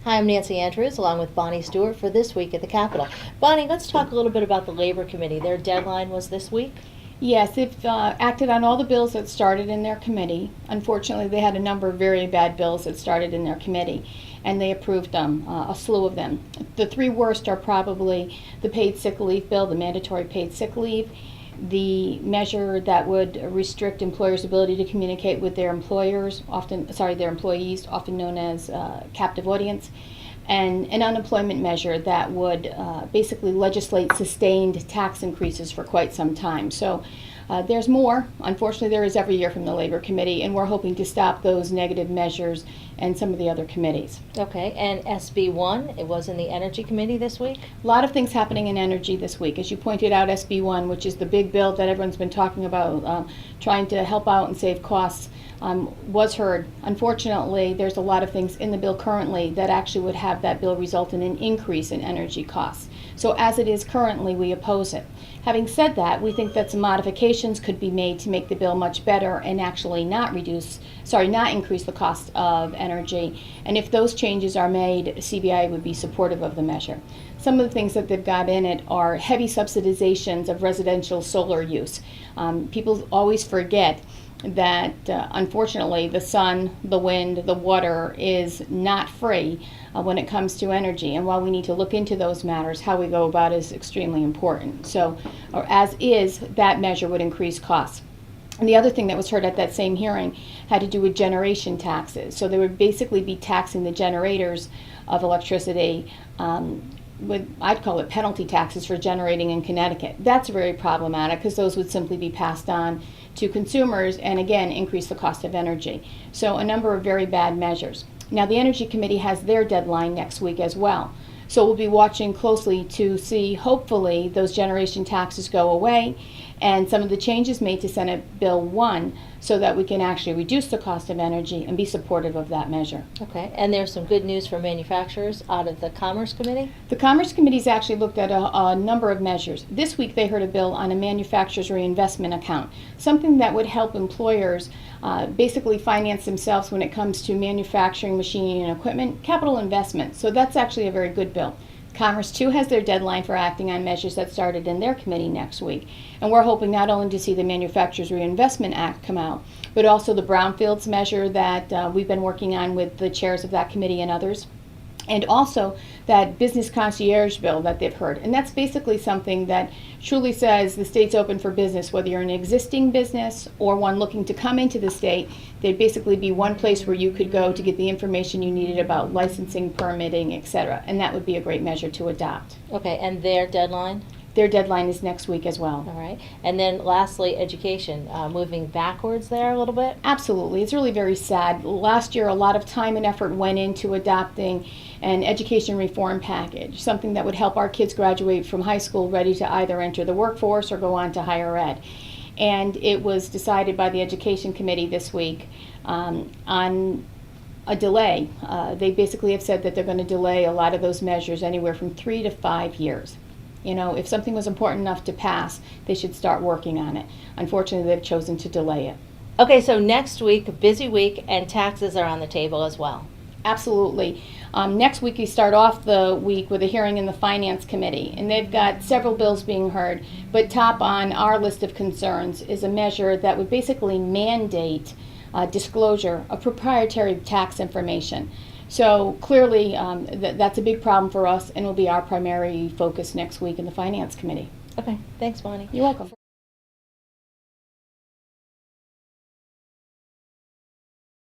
Hi, I'm Nancy Andrews, along with Bonnie Stewart for This Week at the Capitol. Bonnie, let's talk a little bit about the Labor Committee. Their deadline was this week? Yes, they've acted on all the bills that started in their committee. Unfortunately, they had a number of very bad bills that started in their committee, and they approved them, a slew of them. The three worst are probably the paid sick leave bill, the mandatory paid sick leave, the measure that would restrict employers' ability to communicate with their employees, often known as captive audience, and an unemployment measure that would basically legislate sustained tax increases for quite some time. So there's more. Unfortunately, there is every year from the Labor Committee, and we're hoping to stop those negative measures and some of the other committees. Okay, and SB 1, it was in the Energy Committee this week? A lot of things happening in energy this week. As you pointed out, SB 1, which is the big bill that everyone's been talking about, trying to help out and save costs, was heard. Unfortunately, there's a lot of things in the bill currently that actually would have that bill result in an increase in energy costs. So as it is currently, we oppose it. Having said that, we think that some modifications could be made to make the bill much better and actually not increase the cost of energy. And if those changes are made, CBIA would be supportive of the measure. Some of the things that they've got in it are heavy subsidizations of residential solar use. People always forget that unfortunately the sun, the wind, the water is not free when it comes to energy. And while we need to look into those matters, how we go about it is extremely important. So, or as is, that measure would increase costs. And the other thing that was heard at that same hearing had to do with generation taxes. So they would basically be taxing the generators of electricity with, I'd call it penalty taxes for generating in Connecticut. That's very problematic because those would simply be passed on to consumers and again increase the cost of energy. So a number of very bad measures. Now the Energy Committee has their deadline next week as well. So we'll be watching closely to see, hopefully, those generation taxes go away and some of the changes made to Senate Bill 1 so that we can actually reduce the cost of energy and be supportive of that measure. Okay, and there's some good news for manufacturers out of the Commerce Committee? The Commerce Committee's actually looked at a number of measures. This week they heard a bill on a manufacturer's reinvestment account, something that would help employers basically finance themselves when it comes to manufacturing, machinery, and equipment, capital investment. So that's actually a very good bill. Commerce, too, has their deadline for acting on measures that started in their committee next week. And we're hoping not only to see the Manufacturers Reinvestment Act come out, but also the Brownfields measure that we've been working on with the chairs of that committee and others. And also that business concierge bill that they've heard. And that's basically something that truly says the state's open for business, whether you're an existing business or one looking to come into the state. There'd basically be one place where you could go to get the information you needed about licensing, permitting, etc. And that would be a great measure to adopt. Okay, and their deadline? Their deadline is next week as well. All right. And then lastly, education. Moving backwards there a little bit? Absolutely. It's really very sad. Last year, a lot of time and effort went into adopting an education reform package, something that would help our kids graduate from high school ready to either enter the workforce or go on to higher ed. And it was decided by the Education Committee this week on a delay. They basically have said that they're going to delay a lot of those measures anywhere from 3 to 5 years. You know, if something was important enough to pass, they should start working on it. Unfortunately, they've chosen to delay it. Okay, so next week, a busy week, and taxes are on the table as well. Absolutely. Next week, we start off the week with a hearing in the Finance Committee, and they've got several bills being heard, but top on our list of concerns is a measure that would basically mandate disclosure of proprietary tax information. So clearly, that's a big problem for us and will be our primary focus next week in the Finance Committee. Okay, thanks, Bonnie. You're welcome.